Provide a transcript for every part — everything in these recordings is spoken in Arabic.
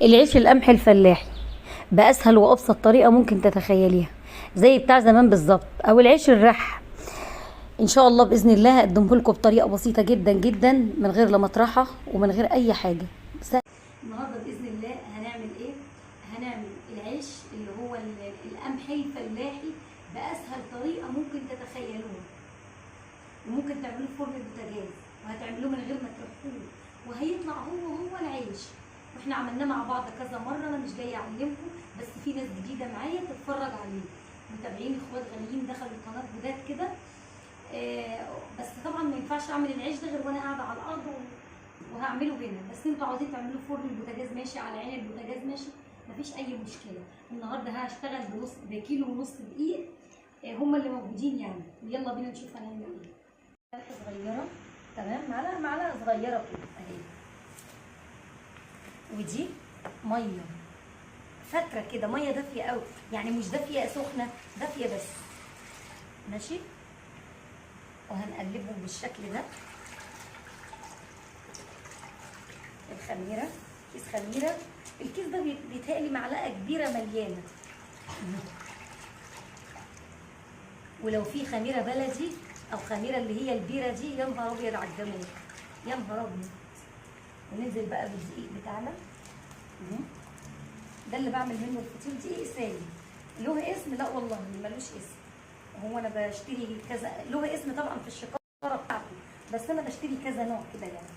العيش القمح الفلاحي بأسهل وأبسط طريقة ممكن تتخيليها، زي بتاع زمان بالظبط، أو العيش الرح. إن شاء الله بإذن الله هقدمه لكم بطريقة بسيطة جدا جدا، من غير لا مطرحة ومن غير أي حاجة. النهارده بإذن الله هنعمل إيه؟ هنعمل العيش اللي هو القمحي الفلاحي بأسهل طريقة ممكن تتخيلوها، وممكن تعملوه في فرن البوتاجاز، وهتعملوه من غير ما تلفوه، وهيطلع هو العيش. واحنا عملناه مع بعض كذا مره، انا مش جايه اعلمكم، بس في ناس جديده معايا تتفرج عليه، متابعين اخوات غاليين دخلوا القناه جداد كده. بس طبعا ما ينفعش اعمل العيش ده غير وانا قاعده على الارض، وهعمله هنا. بس انتوا عاوزين تعملوه في فرن البوتاجاز ماشي، على عين البوتاجاز ماشي، مفيش اي مشكله. النهارده هشتغل بكيلو ونص دقيق، هما اللي موجودين يعني. يلا بينا نشوف هنعمل ايه. ملح صغيره، تمام، معلقه صغيره كده اهي. ودي ميه فتره كده، ميه دافيه قوي، يعني مش دافيه سخنه، دافيه بس، ماشي. وهنقلبهم بالشكل ده. الخميره، كيس خميره، الكيس ده بيتهيألي معلقه كبيره مليانه. ولو في خميره بلدي او خميره اللي هي البيره دي، يا نهار ابيض على الجمال، يا نهار ابيض. وننزل بقى بالدقيق بتاعنا ده اللي بعمل منه الفطير. دقيق سايب له اسم؟ لا والله ملوش اسم، هو انا بشتري كذا، له اسم طبعا في الشكاره بتاعته، بس انا بشتري كذا نوع كده يعني،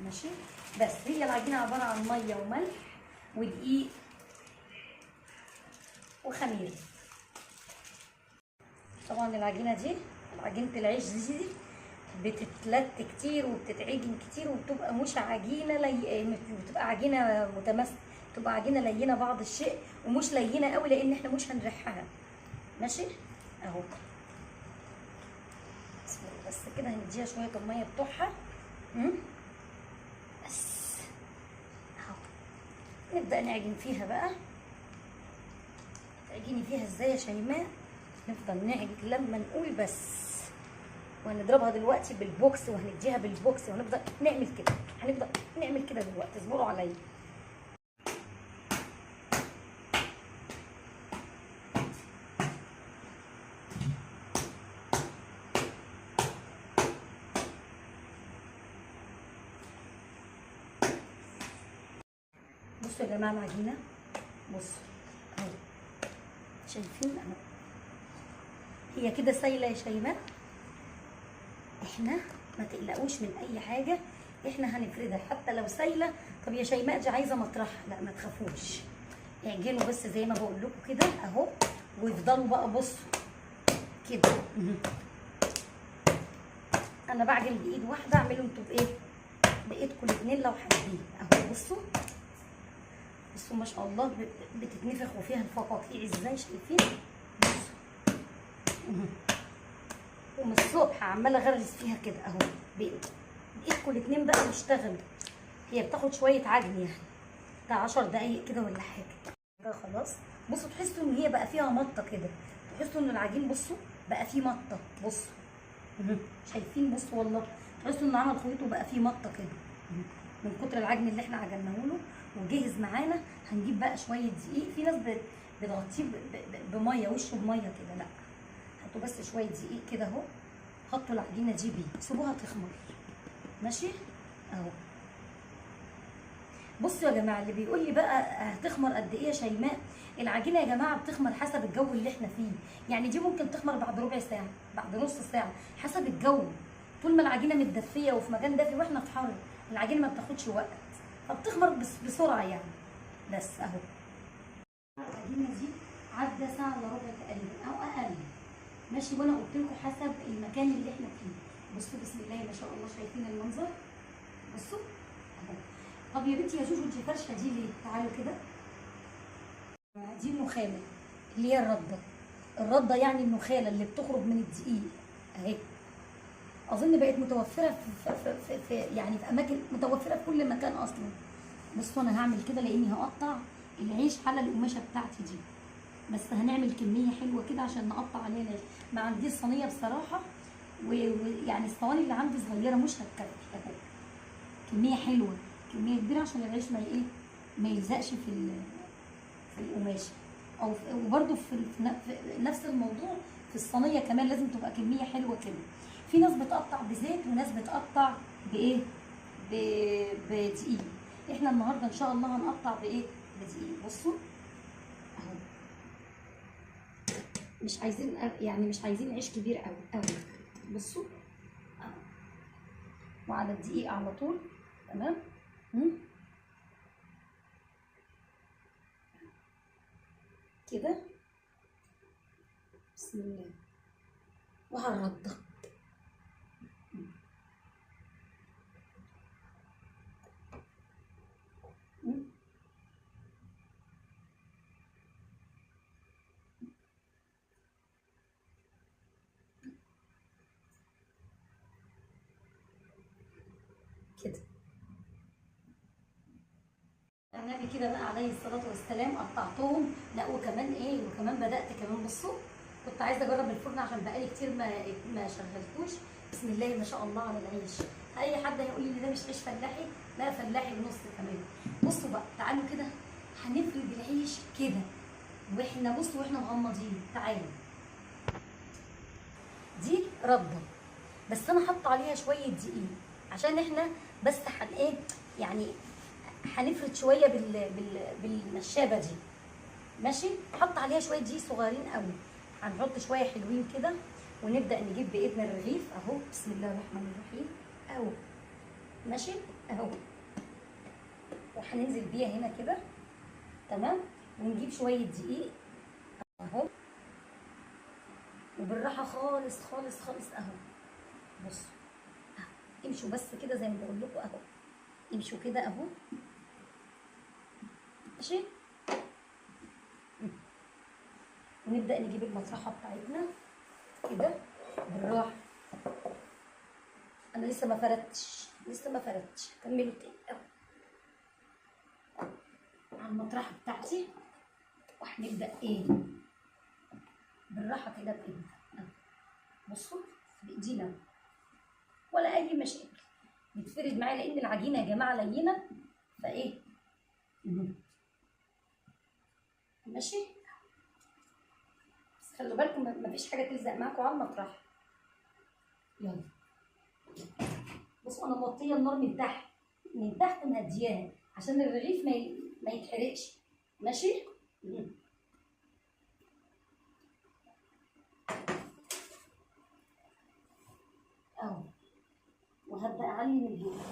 ماشي. بس هي العجينه عباره عن ميه وملح ودقيق وخميره. طبعا العجينه دي، عجينه العيش دي بتتلت كتير وبتتعجن كتير، وبتبقى مش عجينه بتبقى عجينه متماسكه، بتبقى عجينه لينه بعض الشيء، ومش لينه قوي لان احنا مش هنرحها، ماشي. اهو بس كده هنديها شويه الميه بتوعها. بس اهو نبدا نعجن فيها بقى. تعجني فيها ازاي يا شيماء؟ نفضل نعجن لما نقول بس، وهنضربها دلوقتي بالبوكس، وهنديها بالبوكس، وهنفضل نعمل كده، هنفضل نعمل كده دلوقتي، اصبروا عليا. بصوا يا جماعه العجينه، بصوا اهو، شايفين اهو، هي كده سايله يا شيماء. احنا ما تقلقوش من اي حاجه، احنا هنفردها حتى لو سايله. طب يا شيماء دي عايزه مطرحها، لا ما تخافوش، اعجنوا بس زي ما بقول لكم كده اهو، ويفضلوا بقى بصوا كده. انا بعجن بايد واحده، اعملوا انتوا بايه؟ بايدكم الاثنين لو حابين. اهو بصوا بصوا ما شاء الله، بتتنفخ وفيها الفقاقيع ازاي، شايفين؟ بصوا ومن الصبح عماله اغرز فيها كده اهو بايدكم الاثنين بقى واشتغلوا. هي بتاخد شويه عجن يعني، بتاع 10 دقايق كده ولا حاجه. خلاص بصوا، تحسوا ان هي بقى فيها مطه كده، تحسوا ان العجين بصوا بقى فيه مطه، بصوا شايفين؟ بصوا والله تحسوا ان عمل خيط وبقى فيه مطه كده من كتر العجن اللي احنا عجناه له. وجهز معانا. هنجيب بقى شويه دقيق، في ناس بتغطيه بميه، وشه بميه كده، لا حطوا بس شويه دقيق كده اهو، حطوا العجينه دي بيه، سيبوها تخمر، ماشي اهو. بصوا يا جماعه، اللي بيقول لي بقى هتخمر قد ايه يا شيماء، العجينه يا جماعه بتخمر حسب الجو اللي احنا فيه، يعني دي ممكن تخمر بعد ربع ساعه، بعد نص ساعه، حسب الجو. طول ما العجينه متدفيه وفي مكان دافي واحنا في حر، العجينه ما بتاخدش وقت، فبتخمر بسرعه يعني. بس اهو العجينه دي عدى ساعه الا ربع تقريبا او اقل، ماشي. وانا قلت لكم حسب المكان اللي احنا فيه. بصوا بسم الله ما شاء الله، شايفين المنظر؟ بصوا اهو. طب يا بنتي يا جوجو، انت فرشه دي ليه؟ تعالوا كده. دي النخاله اللي هي الرده يعني النخاله اللي بتخرج من الدقيق اهي. اظن بقت متوفره في يعني في اماكن، متوفره في كل مكان اصلا. بصوا انا هعمل كده لاني هقطع العيش على القماشه بتاعتي دي، بس هنعمل كميه حلوه كده عشان نقطع عليها العيش. ما عنديش صينيه بصراحه، ويعني الصواني اللي عندي صغيره مش هتكفي اهو. كميه حلوه، كميه كبيره عشان العيش ما ايه، ما يلزقش في القماشه. او وبرده في نفس الموضوع في الصينيه كمان لازم تبقى كميه حلوه كده. في ناس بتقطع بزيت وناس بتقطع بايه؟ بدقيق. احنا النهارده ان شاء الله هنقطع بايه؟ بدقيق. بصوا اهو، مش عايزين يعني مش عايزين عيش كبير قوي قوي. بصوا اهو، وعلى الدقيق على طول. تمام. كده بسم الله، وهنرضى كده. النبي كده بقى عليه الصلاه والسلام قطعتهم. لا وكمان ايه، وكمان بدات كمان. بصوا كنت عايزه اجرب الفرن عشان بقالي كتير ما شغلتوش. بسم الله ما شاء الله على العيش. اي حد هيقول لي ده مش عيش فلاحي، لا فلاحي ونص كمان. بصوا بقى تعالوا كده هنفرد العيش كده واحنا بصوا واحنا مغمضين. تعالوا، دي رده بس انا حاطه عليها شويه دقيق عشان احنا بس ايه يعني هنفرد شويه بالنشابه دي. ماشي. حط عليها شويه دقيق صغيرين قوي. هنحط شويه حلوين كده ونبدا نجيب بايدنا الرغيف اهو. بسم الله الرحمن الرحيم اهو. ماشي اهو، وهننزل بيها هنا كده. تمام. ونجيب شويه دقيق اهو، وبالراحه خالص خالص خالص اهو. بصوا اهو، امشوا بس كده زي ما بقول لكم اهو، امشوا كده اهو. ماشي. ونبدا نجيب المطرحه بتاعتنا كده بالراحه. انا لسه ما فردتش، هكمله تاني اهو على المطرحه بتاعتي. وهنبدا ايه بالراحه كده بايدنا اهو. بصوا بايدينا ولا اي مشاكل، بتفرد معايا لان العجينه يا جماعه لينه فايه. ماشي. بس خلوا بالكم مفيش حاجه تلزق معاكم على المطرح. يلا بصوا انا موطيه النار من تحت مهدياها عشان الرغيف ما يتحرقش. ماشي. اهو، وهبدا اعلي من هنا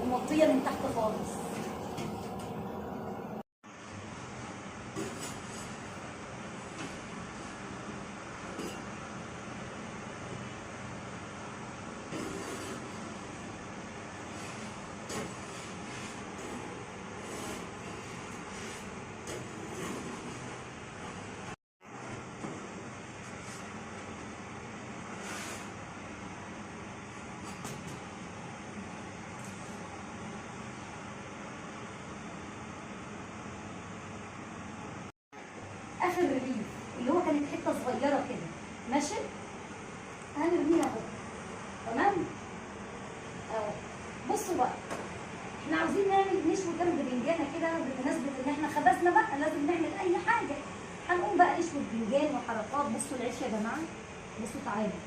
وموطيه من تحت خالص. اخر رغيف اللي هو كانت حته صغيره كده. ماشي. هنرميها اهو. تمام اهو. بصوا بقى احنا عاوزين نشوي كام بتنجانه كده بمناسبه ان احنا خبزنا بقى لازم نعمل اي حاجه. هنقوم بقى نشوي البتنجان وحركات. بصوا العيش يا جماعه. بصوا تعالوا.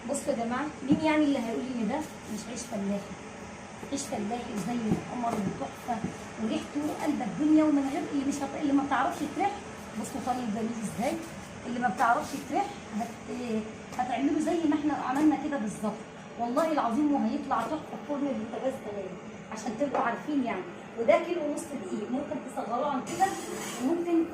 بصوا يا جماعه، مين يعني اللي هيقول لي ان ده مش عيش فلاحي؟ عيش فلاحي زي القمر وتحفه وريحته قلب الدنيا ومن غير اللي ما بتعرفش تريح. بصوا طري جميل ازاي. اللي ما بتعرفش تريح هتعمله زي ما احنا عملنا كده بالظبط والله العظيم، وهيطلع تحفه في فرن البوتاجاز كمان عشان تبقوا عارفين يعني. وده كيلو ونص دقيق، ممكن تصغروه عن كده وممكن